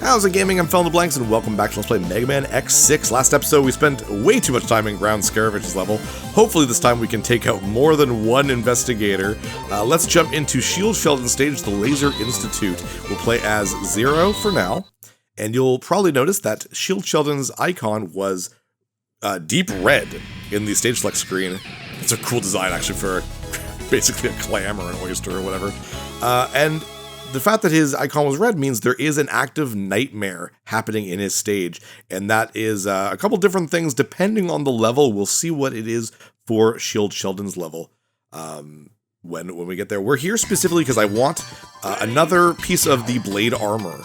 How's it gaming? I'm PhilInTheBlanks and welcome back to Let's Play Mega Man X6. Last episode we spent way too much time in Ground Scarawage's level. Hopefully this time we can take out more than one investigator. Let's jump into Shield Sheldon's stage, the Laser Institute. We'll play as Zero for now, and you'll probably notice that Shield Sheldon's icon was deep red in the stage select screen. It's a cool design actually for basically a clam or an oyster or whatever. And the fact that his icon was red means there is an active nightmare happening in his stage, and that is a couple different things depending on the level. We'll see what it is for Shield Sheldon's level when we get there. We're here specifically because I want another piece of the blade armor.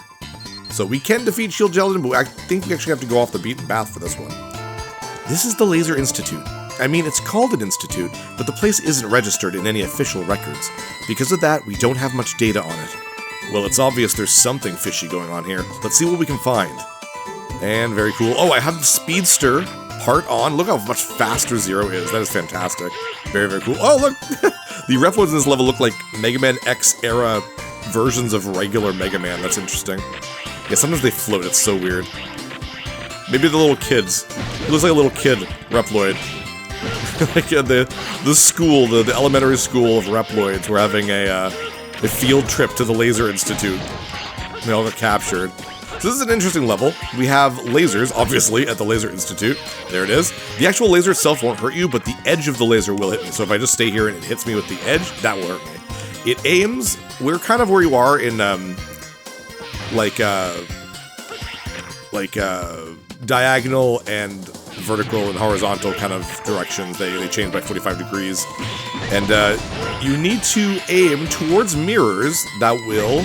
So we can defeat Shield Sheldon, but I think we actually have to go off the beaten path for this one. This is the Laser Institute. I mean, it's called an institute, but the place isn't registered in any official records. Because of that, we don't have much data on it. Well, it's obvious there's something fishy going on here. Let's see what we can find. And very cool. Oh, I have the Speedster part on. Look how much faster Zero is. That is fantastic. Very, very cool. Oh, look! The reploids in this level look like Mega Man X era versions of regular Mega Man. That's interesting. Yeah, sometimes they float. It's so weird. Maybe the little kids. It looks like a little kid reploid. Like the school, the elementary school of reploids were having a field trip to the Laser Institute. They all got captured. So this is an interesting level. We have lasers, obviously, at the Laser Institute. There it is. The actual laser itself won't hurt you, but the edge of the laser will hit me. So if I just stay here and it hits me with the edge, that will hurt me. It aims, we're kind of where you are in, diagonal and vertical and horizontal kind of directions. They change by 45 degrees. And you need to aim towards mirrors that will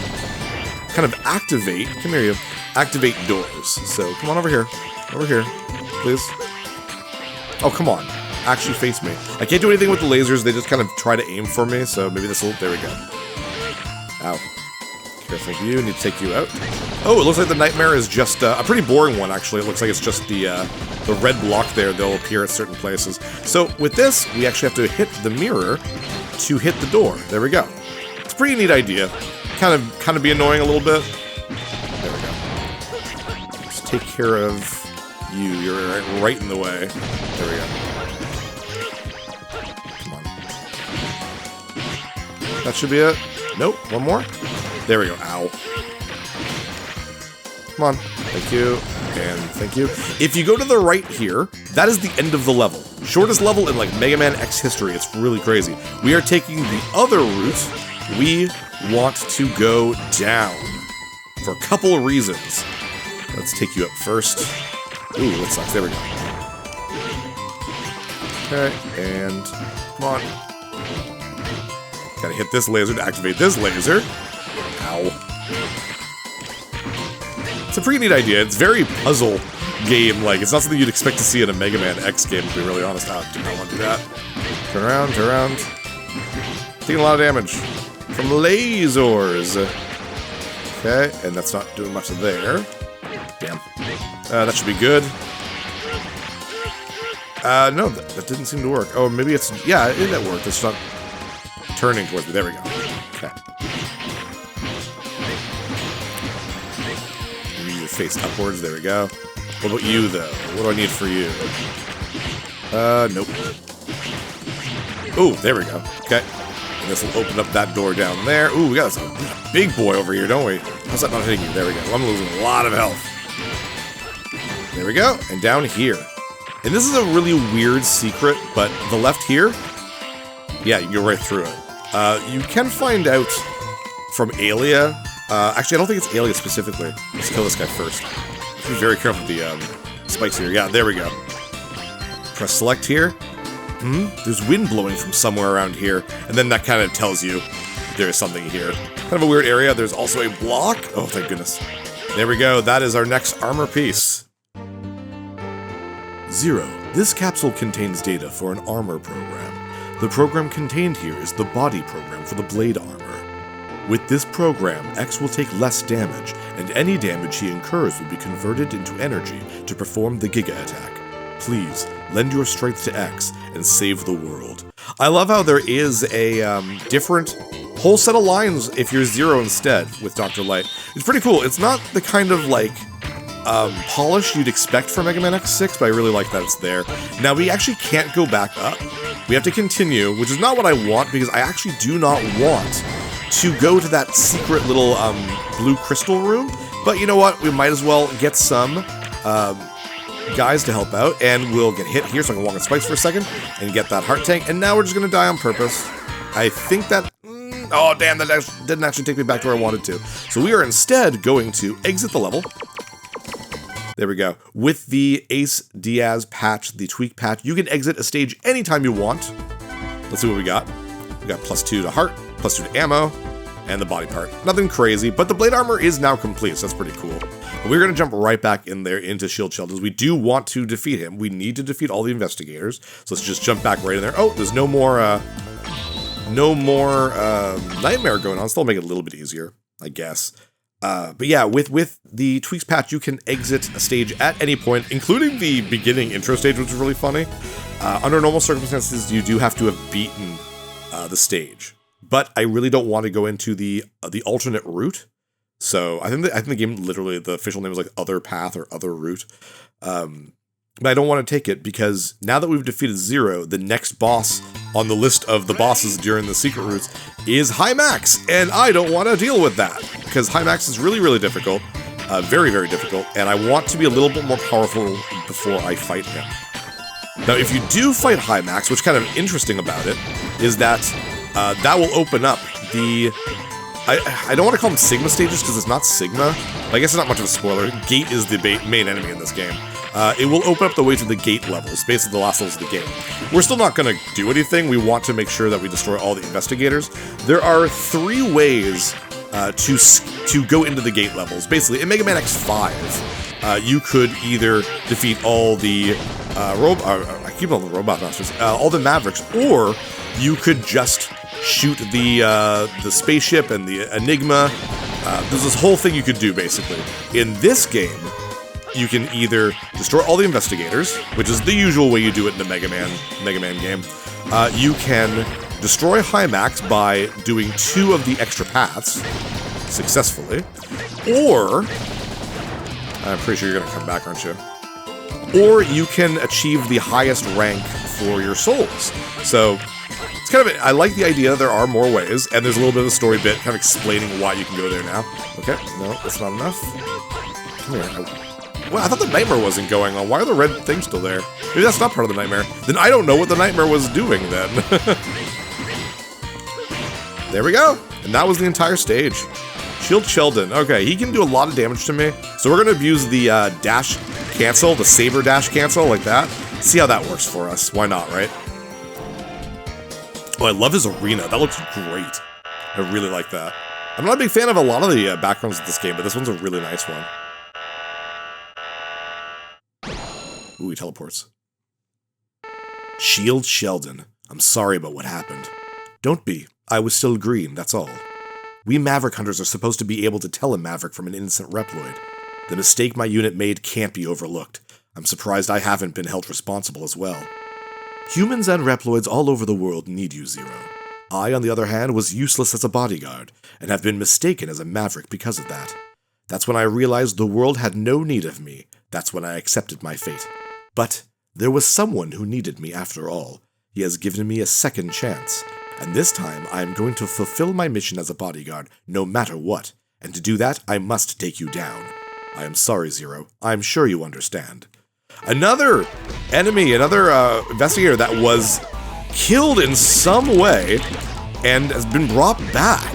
kind of activate, come here you, activate doors. So come on over here, please. Oh, come on, actually face me. I can't do anything with the lasers, they just kind of try to aim for me, so maybe this will, there we go. Ow. Careful of you, need to take you out. Oh, it looks like the nightmare is just a pretty boring one, actually. It looks like it's just the red block there. They'll appear at certain places. So with this, we actually have to hit the mirror to hit the door. There we go. It's a pretty neat idea. Kind of be annoying a little bit. There we go. Let's take care of you. You're right in the way. There we go. Come on. That should be it. Nope. One more. There we go. Ow. Come on. Thank you. And thank you. If you go to the right here, that is the end of the level. Shortest level in like Mega Man X history. It's really crazy. We are taking the other route. We want to go down for a couple of reasons. Let's take you up first. Ooh, that sucks. There we go. Okay, and come on. Gotta hit this laser to activate this laser. Ow. It's a pretty neat idea. It's very puzzle game-like. It's not something you'd expect to see in a Mega Man X game, to be really honest. I do not want to do that. Turn around, turn around. Taking a lot of damage from lasers. Okay, and that's not doing much there. Damn. That should be good. No, that didn't seem to work. Oh, maybe it's... Yeah, that worked. It's not turning towards me. There we go. Okay. Face upwards, there we go. What about you, though? What do I need for you? Nope. Ooh, there we go. Okay. And this will open up that door down there. Ooh, we got a big boy over here, don't we? How's that not hitting you? There we go. I'm losing a lot of health. There we go. And down here. And this is a really weird secret, but the left here, yeah, you can go right through it. You can find out from Alia. Actually, I don't think it's Alia specifically. Let's kill this guy first. Be very careful with the spikes here. Yeah, there we go. Press select here. There's wind blowing from somewhere around here, and then that kind of tells you there's something here. Kind of a weird area. There's also a block. Oh, thank goodness. There we go. That is our next armor piece. Zero. This capsule contains data for an armor program. The program contained here is the body program for the blade armor. With this program, X will take less damage, and any damage he incurs will be converted into energy to perform the Giga attack. Please, lend your strength to X and save the world. I love how there is a different whole set of lines if you're 0 instead with Dr. Light. It's pretty cool. It's not the kind of, like, polish you'd expect from Mega Man X6, but I really like that it's there. Now, we actually can't go back up. We have to continue, which is not what I want, because I actually do not want to go to that secret little blue crystal room. But you know what? We might as well get some guys to help out, and we'll get hit here so I can walk on spikes for a second and get that heart tank. And now we're just going to die on purpose. I think that... oh, damn, that didn't actually take me back to where I wanted to. So we are instead going to exit the level. There we go. With the Ace Diaz patch, the tweak patch, you can exit a stage anytime you want. Let's see what we got. We got +2 to heart, +2 to ammo, and the body part. Nothing crazy, but the blade armor is now complete, so that's pretty cool. But we're going to jump right back in there into Shield Sheldons. We do want to defeat him. We need to defeat all the investigators. So let's just jump back right in there. Oh, there's no more nightmare going on. Still make it a little bit easier, I guess. But yeah, with the tweaks patch, you can exit a stage at any point, including the beginning intro stage, which is really funny. Under normal circumstances, you do have to have beaten the stage, but I really don't want to go into the alternate route. So I think the game, literally the official name is like Other Path or Other Route. But I don't want to take it because now that we've defeated Zero, the next boss on the list of the bosses during the secret routes is High Max, and I don't want to deal with that because High Max is really, really difficult, very, very difficult, and I want to be a little bit more powerful before I fight him. Now, if you do fight High Max, what's kind of interesting about it is that that will open up the... I don't want to call them Sigma stages because it's not Sigma. I guess it's not much of a spoiler. Gate is the main enemy in this game. It will open up the way to the gate levels, basically the last levels of the game. We're still not going to do anything. We want to make sure that we destroy all the investigators. There are 3 ways to go into the gate levels. Basically, in Mega Man X5, you could either defeat all the I keep calling them robot masters, all the Mavericks, or you could just shoot the spaceship and the Enigma. There's this whole thing you could do, basically. In this game, you can either destroy all the investigators, which is the usual way you do it in a Mega Man game. You can destroy High Max by doing 2 of the extra paths successfully, or I'm pretty sure you're going to come back, aren't you? Or you can achieve the highest rank for your souls. So it's kind of, I like the idea there are more ways, and there's a little bit of a story bit kind of explaining why you can go there now. Okay, no, that's not enough. Come here. Well, I thought the nightmare wasn't going on. Why are the red things still there? Maybe that's not part of the nightmare. Then I don't know what the nightmare was doing then. There we go. And that was the entire stage. Shield Sheldon. Okay, he can do a lot of damage to me. So we're going to abuse the dash cancel, the saber dash cancel like that. See how that works for us. Why not, right? Oh, I love his arena. That looks great. I really like that. I'm not a big fan of a lot of the backgrounds of this game, but this one's a really nice one. Ooh, he teleports. Shield Sheldon. I'm sorry about what happened. Don't be. I was still green, that's all. We Maverick Hunters are supposed to be able to tell a Maverick from an innocent Reploid. The mistake my unit made can't be overlooked. I'm surprised I haven't been held responsible as well. Humans and Reploids all over the world need you, Zero. I, on the other hand, was useless as a bodyguard, and have been mistaken as a Maverick because of that. That's when I realized the world had no need of me. That's when I accepted my fate. But there was someone who needed me after all. He has given me a second chance, and this time I am going to fulfill my mission as a bodyguard, no matter what, and to do that I must take you down. I am sorry, Zero. I'm sure you understand. Another enemy, another investigator that was killed in some way and has been brought back.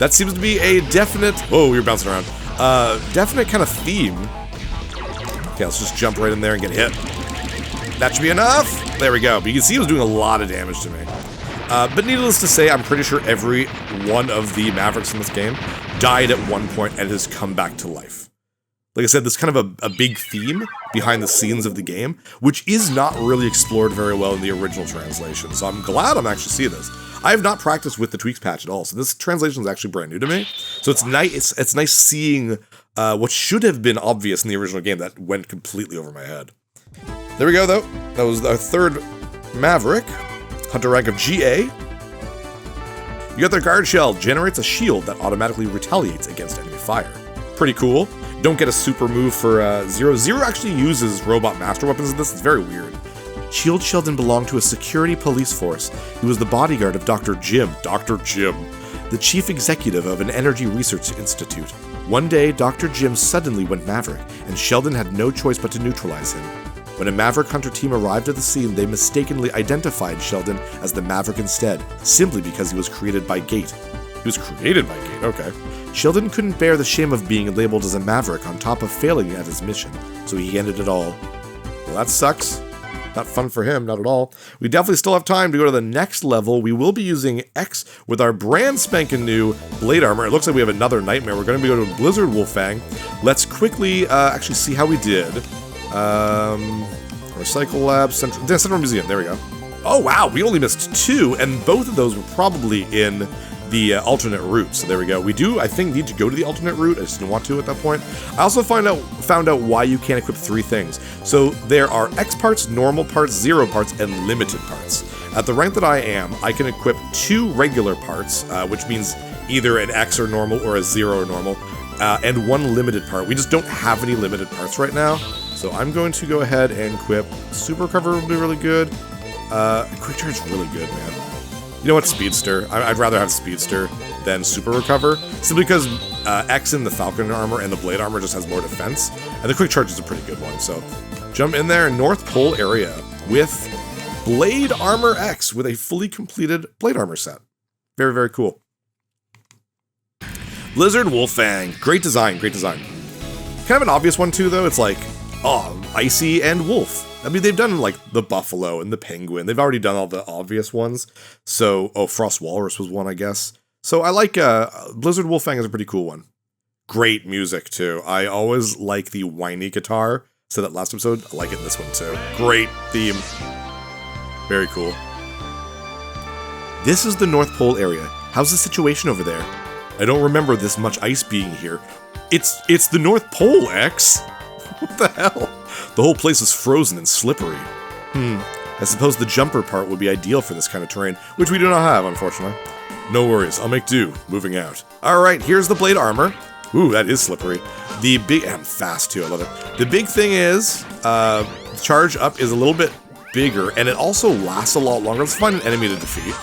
That seems to be a definite... Whoa, you're bouncing around. Definite kind of theme. Okay, let's just jump right in there and get hit. That should be enough. There we go. But you can see he was doing a lot of damage to me. But needless to say, I'm pretty sure every one of the Mavericks in this game died at one point and has come back to life. Like I said, there's kind of a big theme behind the scenes of the game, which is not really explored very well in the original translation. So I'm glad I'm actually seeing this. I have not practiced with the tweaks patch at all, so this translation is actually brand new to me. So it's nice. It's nice seeing what should have been obvious in the original game that went completely over my head. There we go, though. That was our third Maverick, Hunter rank of GA. You got their guard shell, generates a shield that automatically retaliates against enemy fire. Pretty cool. Don't get a super move for Zero. Zero actually uses robot master weapons in this. It's very weird. Shield Sheldon belonged to a security police force. He was the bodyguard of Dr. Jim. Dr. Jim. The chief executive of an energy research institute. One day, Dr. Jim suddenly went Maverick, and Sheldon had no choice but to neutralize him. When a Maverick Hunter team arrived at the scene, they mistakenly identified Sheldon as the Maverick instead, simply because he was created by Gate. He was created by Gate, okay. Sheldon couldn't bear the shame of being labeled as a Maverick on top of failing at his mission, so he ended it all. Well, that sucks. Not fun for him, not at all. We definitely still have time to go to the next level. We will be using X with our brand spanking new blade armor. It looks like we have another nightmare. We're going to be going to Blizzard Wolfang. Let's quickly actually see how we did. Recycle Lab, Central Museum, there we go. Oh wow, we only missed 2, and both of those were probably in the alternate route. So there we go. We do, I think, need to go to the alternate route. I just didn't want to at that point. I also found out why you can't equip 3 things. So there are X parts, normal parts, 0 parts, and limited parts. At the rank that I am, I can equip 2 regular parts, which means either an X or normal or a 0 or normal, and 1 limited part. We just don't have any limited parts right now. So I'm going to go ahead and equip Super Recover would be really good. Quick Charge is really good, man. You know what, Speedster. I'd rather have Speedster than Super Recover, simply because X in the Falcon armor and the Blade armor just has more defense, and the Quick Charge is a pretty good one. So jump in there, North Pole area with Blade Armor X with a fully completed Blade armor set. Very, very cool. Blizzard Wolfang. Great design, great design. Kind of an obvious one too, though. It's like, oh, Icy and Wolf. I mean, they've done, like, the Buffalo and the Penguin. They've already done all the obvious ones. So, oh, Frost Walrus was one, I guess. So I like, Blizzard Wolfang is a pretty cool one. Great music, too. I always like the whiny guitar. So that last episode, I like it in this one, too. Great theme. Very cool. This is the North Pole area. How's the situation over there? I don't remember this much ice being here. It's the North Pole, X. What the hell? The whole place is frozen and slippery. I suppose the jumper part would be ideal for this kind of terrain, which we do not have, unfortunately. No worries, I'll make do. Moving out. Alright, here's the blade armor. Ooh, that is slippery. I'm fast too, I love it. The big thing is, charge up is a little bit bigger, and it also lasts a lot longer. Let's find an enemy to defeat.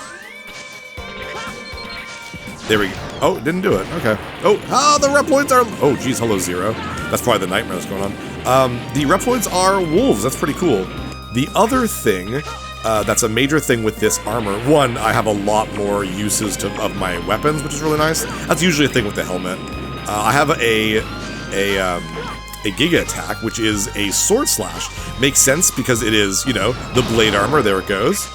There we go. Oh, it didn't do it. Okay. Oh, the reploids are... Oh, geez, hello, Zero. That's probably the nightmare that's going on. The reploids are wolves. That's pretty cool. The other thing that's a major thing with this armor, one, I have a lot more uses of my weapons, which is really nice. That's usually a thing with the helmet. I have a Giga Attack, which is a sword slash. Makes sense because it is, you know, the blade armor. There it goes.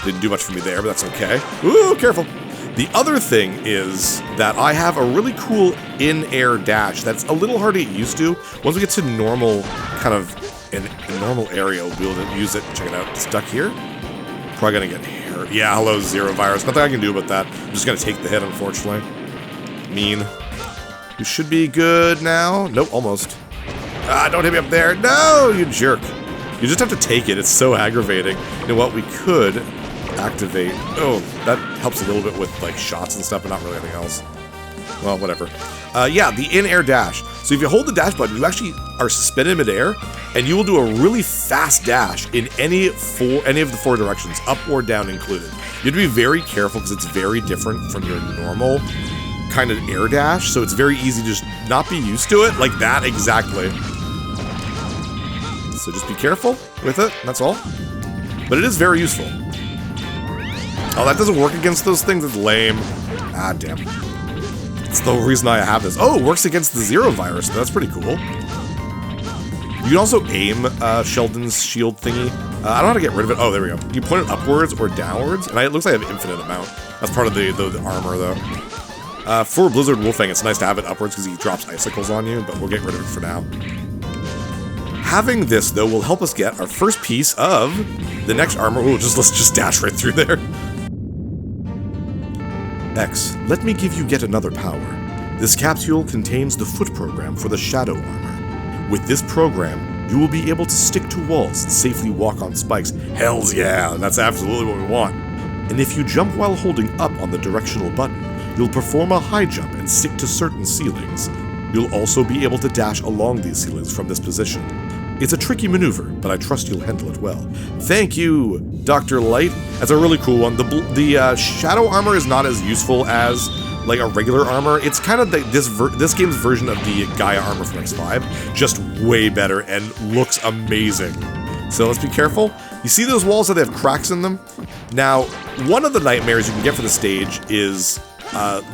Didn't do much for me there, but that's okay. Ooh, careful. The other thing is that I have a really cool in-air dash that's a little hard to get used to. Once we get to normal, kind of, in a normal area, we'll be able to use it. Check it out. It's stuck here. Probably gonna get hair. Yeah, hello, Zero Virus. Nothing I can do about that. I'm just gonna take the hit, unfortunately. Mean. You should be good now. Nope, almost. Ah, don't hit me up there. No, you jerk. You just have to take it. It's so aggravating. You know what? We could activate. Oh, that helps a little bit with like shots and stuff, but not really anything else. Well, whatever. Yeah, the in-air dash. So if you hold the dash button, you actually are suspended in midair, and you will do a really fast dash in any of the 4 directions, up or down included. You have to be very careful because it's very different from your normal kind of air dash, so it's very easy to just not be used to it, like that exactly. So just be careful with it, that's all. But it is very useful. Oh, that doesn't work against those things, it's lame. Ah, damn. That's the reason I have this. Oh, it works against the Zero Virus, that's pretty cool. You can also aim Sheldon's shield thingy. I don't know how to get rid of it. Oh, there we go. You point it upwards or downwards, and it looks like I have an infinite amount. That's part of the armor, though. For Blizzard Wolfang, it's nice to have it upwards because he drops icicles on you, but we'll get rid of it for now. Having this, though, will help us get our first piece of the next armor. Ooh, let's just dash right through there. X, let me give you yet another power. This capsule contains the foot program for the shadow armor. With this program, you will be able to stick to walls and safely walk on spikes. Hells yeah, that's absolutely what we want. And if you jump while holding up on the directional button, you'll perform a high jump and stick to certain ceilings. You'll also be able to dash along these ceilings from this position. It's a tricky maneuver, but I trust you'll handle it well. Thank you, Dr. Light. That's a really cool one. The shadow armor is not as useful as like a regular armor. It's kind of this game's version of the Gaia armor from X5, just way better and looks amazing. So let's be careful. You see those walls that they have cracks in them? Now, one of the nightmares you can get for the stage is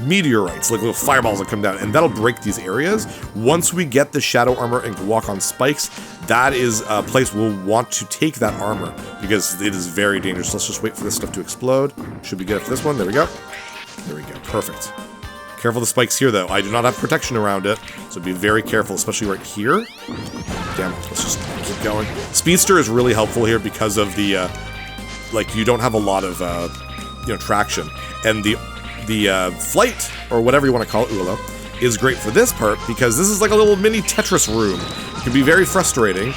meteorites, like little fireballs that come down, and that'll break these areas. Once we get the shadow armor and can walk on spikes, that is a place we'll want to take that armor, because it is very dangerous. Let's just wait for this stuff to explode. Should be good for this one. There we go. There we go. Perfect. Careful the spikes here, though. I do not have protection around it, so be very careful, especially right here. Damn, let's just keep going. Speedster is really helpful here because of the, like, you don't have a lot of, traction. And the flight, or whatever you want to call it, Ula, is great for this part because this is like a little mini Tetris room. It can be very frustrating,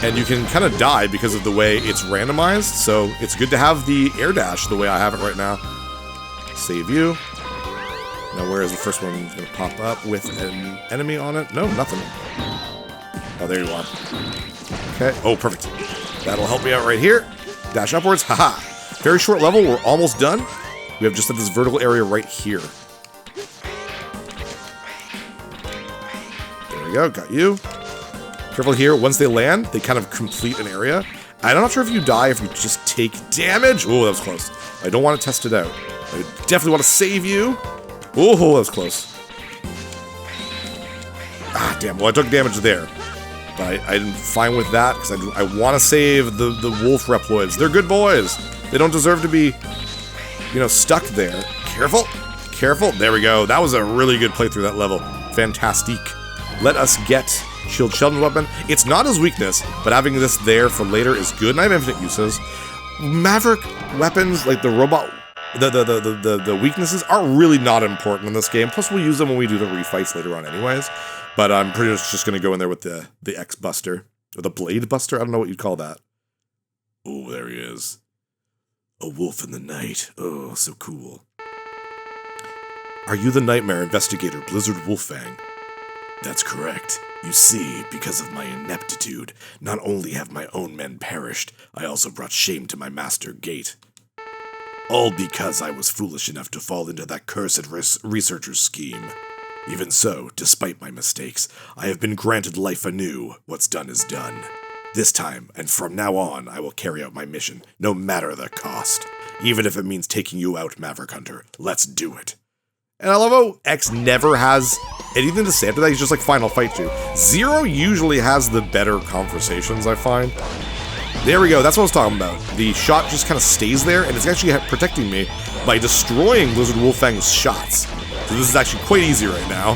and you can kind of die because of the way it's randomized, so it's good to have the air dash the way I have it right now. Save you. Now where is the first one going to pop up with an enemy on it? No, nothing. Oh, there you are. Okay. Oh, perfect. That'll help me out right here. Dash upwards. Haha. Very short level. We're almost done. We have just this vertical area right here. There we go. Got you. Careful here. Once they land, they kind of complete an area. I'm not sure if you die if you just take damage. Oh, that was close. I don't want to test it out. I definitely want to save you. Oh, that was close. Ah, damn. Well, I took damage there. But I'm fine with that, because I want to save the wolf reploids. They're good boys. They don't deserve to be, stuck there. Careful. Careful. There we go. That was a really good playthrough, that level. Fantastique. Let us get Shield Sheldon weapon. It's not his weakness, but having this there for later is good, and I have infinite uses. Maverick weapons, like the robot, the weaknesses are really not important in this game. Plus, we'll use them when we do the refights later on anyways. But I'm pretty much just going to go in there with the X-Buster. Or the Blade Buster? I don't know what you'd call that. Oh, there he is. A wolf in the night. Oh, so cool. Are you the Nightmare Investigator, Blizzard Wolffang? That's correct. You see, because of my ineptitude, not only have my own men perished, I also brought shame to my master Gate. All because I was foolish enough to fall into that cursed researcher's scheme. Even so, despite my mistakes, I have been granted life anew. What's done is done. This time, and from now on, I will carry out my mission, no matter the cost. Even if it means taking you out, Maverick Hunter. Let's do it. And I love how X never has anything to say after that. He's just like, fine, I'll fight you. Zero usually has the better conversations, I find. There we go, that's what I was talking about. The shot just kind of stays there, and it's actually protecting me by destroying Blizzard Wolffang's shots. So this is actually quite easy right now.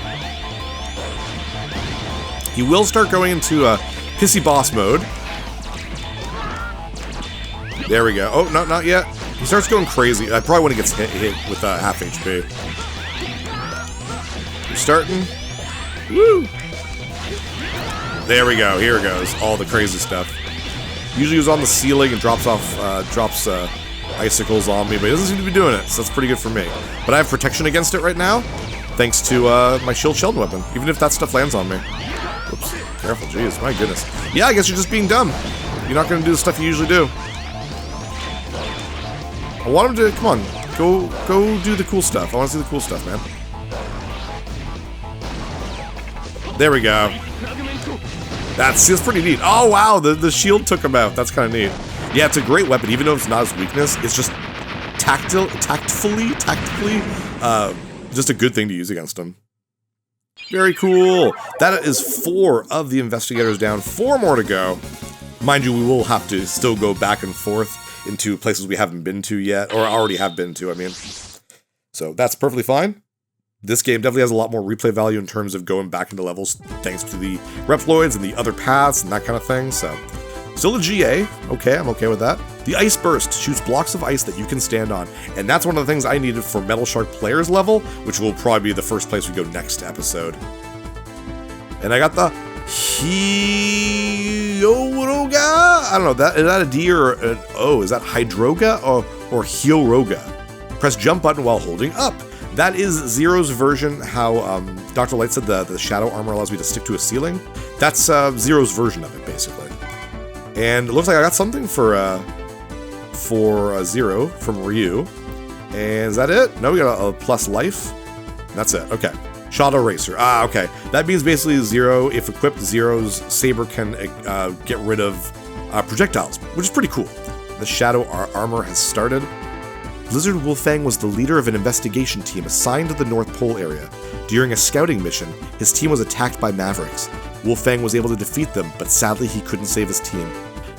He will start going into pissy boss mode. There we go. Oh, no, not yet. He starts going crazy. I probably when he gets hit with half HP. We're starting. Woo! There we go. Here it goes. All the crazy stuff. Usually he was on the ceiling and drops icicles on me, but he doesn't seem to be doing it, so that's pretty good for me. But I have protection against it right now, thanks to my Shield Sheldon weapon, even if that stuff lands on me. Whoops. Careful, jeez, my goodness. Yeah, I guess you're just being dumb. You're not going to do the stuff you usually do. I want him to, come on, go do the cool stuff. I want to see the cool stuff, man. There we go. That's pretty neat. Oh, wow, the shield took him out. That's kind of neat. Yeah, it's a great weapon, even though it's not his weakness. It's just tactfully, just a good thing to use against him. Very cool. That is 4 of the investigators down. 4 more to go. Mind you, we will have to still go back and forth into places we haven't been to yet, or already have been to, I mean. So that's perfectly fine. This game definitely has a lot more replay value in terms of going back into levels thanks to the reploids and the other paths and that kind of thing, so. Still a GA. Okay, I'm okay with that. The Ice Burst shoots blocks of ice that you can stand on, and that's one of the things I needed for Metal Shark Players level, which will probably be the first place we go next episode. And I got the Hyoroga? I don't know, is that a D or an O? Is that Hydroga or Hyoroga? Press jump button while holding up. That is Zero's version, how Dr. Light said the shadow armor allows me to stick to a ceiling. That's Zero's version of it, basically. And it looks like I got something for Zero from Ryu. And is that it? No, we got a plus life. That's it. Okay. Shadow Racer. Ah, okay. That means basically Zero, if equipped, Zero's saber can get rid of projectiles, which is pretty cool. The shadow armor has started. Blizzard Wolfang was the leader of an investigation team assigned to the North Pole area. During a scouting mission, his team was attacked by Mavericks. Wolfang was able to defeat them, but sadly he couldn't save his team.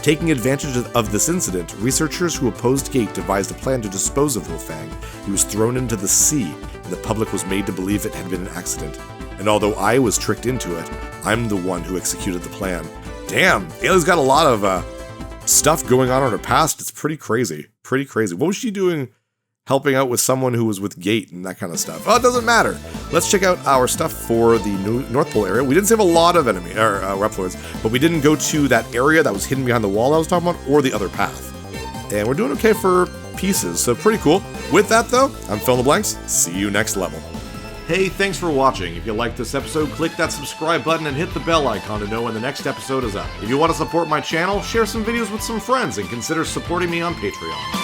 Taking advantage of this incident, researchers who opposed Gate devised a plan to dispose of Wolfang. He was thrown into the sea, and the public was made to believe it had been an accident. And although I was tricked into it, I'm the one who executed the plan. Damn, Ayla's got a lot of stuff going on in her past. It's pretty crazy. Pretty crazy. What was she doing helping out with someone who was with Gate and that kind of stuff? Oh, it doesn't matter. Let's check out our stuff for the new North Pole area. We didn't save a lot of enemy reploids, but we didn't go to that area that was hidden behind the wall I was talking about, or the other path. And we're doing okay for pieces, so pretty cool. With that though, I'm PhilInTheBlanks. See you next level. Hey, thanks for watching. If you liked this episode, click that subscribe button and hit the bell icon to know when the next episode is up. If you want to support my channel, share some videos with some friends and consider supporting me on Patreon.